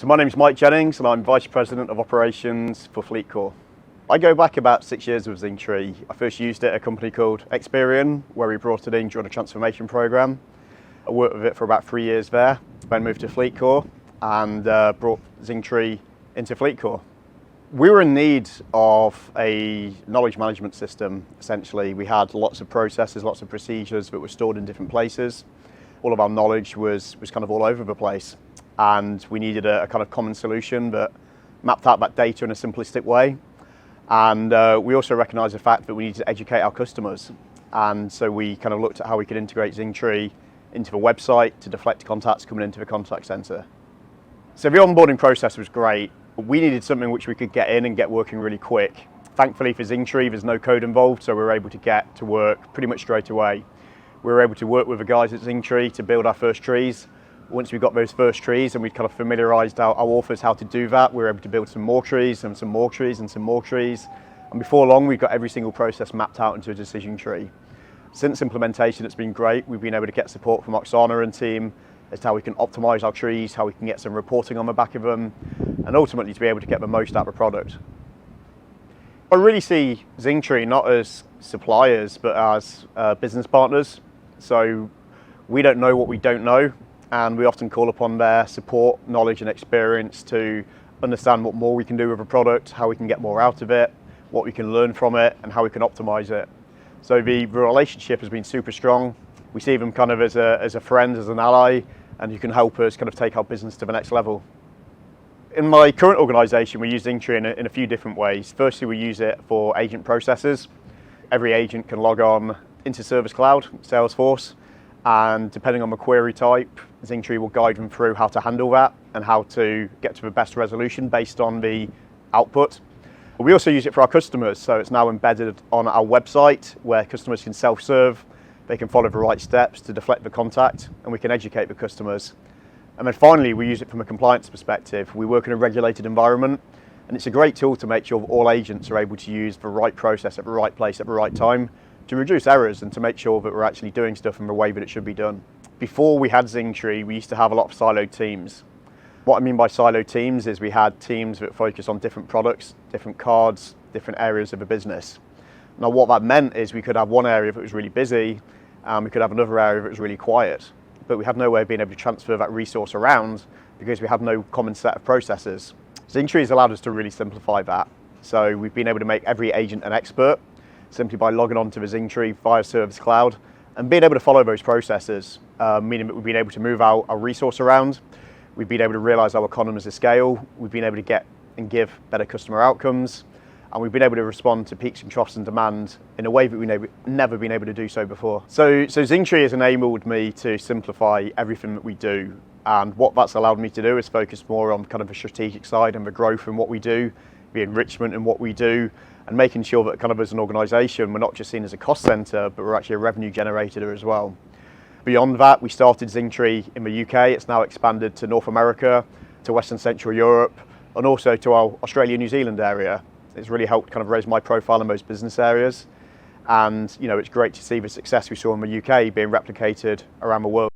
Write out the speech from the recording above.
So my name's Mike Jennings and I'm Vice President of Operations for FLEETCOR. I go back about 6 years with Zingtree. I first used it at a company called Experian, where we brought it in during a transformation program. I worked with it for about 3 years there, then moved to FLEETCOR and brought Zingtree into FLEETCOR. We were in need of a knowledge management system, essentially. We had lots of processes, lots of procedures that were stored in different places. All of our knowledge was kind of all over the place. And we needed a kind of common solution that mapped out that data in a simplistic way. And we also recognised the fact that we needed to educate our customers. And so we kind of looked at how we could integrate Zingtree into the website to deflect contacts coming into the contact centre. So the onboarding process was great. We needed something which we could get in and get working really quick. Thankfully for Zingtree, there's no code involved, so we were able to get to work pretty much straight away. We were able to work with the guys at Zingtree to build our first trees. Once we got those first trees and we'd kind of familiarised our authors how to do that, we were able to build some more trees and some more trees and some more trees. And before long, we got every single process mapped out into a decision tree. Since implementation, it's been great. We've been able to get support from Oksana and team as to how we can optimise our trees, how we can get some reporting on the back of them, and ultimately to be able to get the most out of the product. I really see Zingtree not as suppliers, but as business partners. So we don't know what we don't know. And we often call upon their support, knowledge and experience to understand what more we can do with a product, how we can get more out of it, what we can learn from it and how we can optimise it. So the relationship has been super strong. We see them kind of as a friend, as an ally, and you can help us kind of take our business to the next level. In my current organisation, we use Zingtree in a few different ways. Firstly, we use it for agent processes. Every agent can log on into Service Cloud, Salesforce, and depending on the query type, Zingtree will guide them through how to handle that and how to get to the best resolution based on the output. We also use it for our customers, so it's now embedded on our website where customers can self-serve, they can follow the right steps to deflect the contact, and we can educate the customers. And then finally, we use it from a compliance perspective. We work in a regulated environment, and it's a great tool to make sure that all agents are able to use the right process at the right place at the right time to reduce errors and to make sure that we're actually doing stuff in the way that it should be done. Before we had Zingtree, we used to have a lot of siloed teams. What I mean by siloed teams is we had teams that focus on different products, different cards, different areas of the business. Now what that meant is we could have one area that was really busy and we could have another area that was really quiet, but we had no way of being able to transfer that resource around because we had no common set of processes. Zingtree has allowed us to really simplify that. So we've been able to make every agent an expert simply by logging on to the Zingtree via Service Cloud and being able to follow those processes, meaning that we've been able to move our resource around, we've been able to realise our economies of scale, we've been able to get and give better customer outcomes, and we've been able to respond to peaks and troughs and demand in a way that we've never been able to do so before. So Zingtree has enabled me to simplify everything that we do, and what that's allowed me to do is focus more on kind of the strategic side and the growth in what we do, the enrichment in what we do, and making sure that kind of as an organisation we're not just seen as a cost centre, but we're actually a revenue generator as well. Beyond that, we started Zingtree in the UK. It's now expanded to North America, to Western Central Europe, and also to our Australia, New Zealand area. It's really helped kind of raise my profile in those business areas. And you know, it's great to see the success we saw in the UK being replicated around the world.